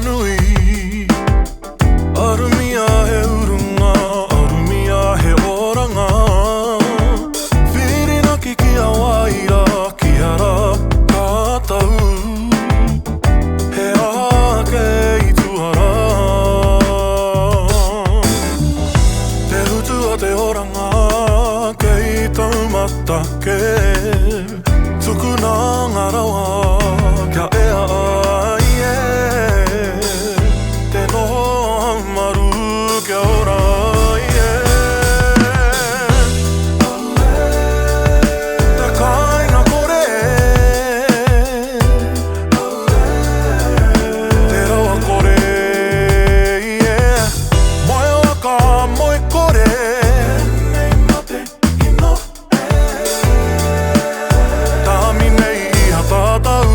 nui Arumia he urunga, arumia he oranga Whirina ki kia waira, ki ara kātau He ake i tuhara Te hutu a te oranga, kei taumata ke Tuku nā ngā rawa, kia ea ai Te noho maru kia ora Te kāinga kore Te rawa kore Moe waka, moe kore Nei mate ino Tāmi nei iha tātau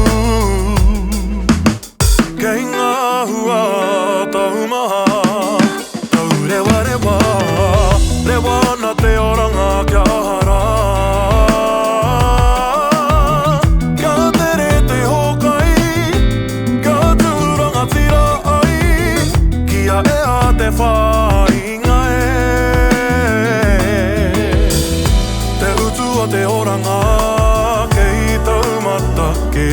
Kei ngā hua tau maha Tau rewa rewa Rewa na te oranga kia hara Kia tere te hokai Kia tūranga tira ai Kia ea te whainga Te utu a te oranga Kei taumata ke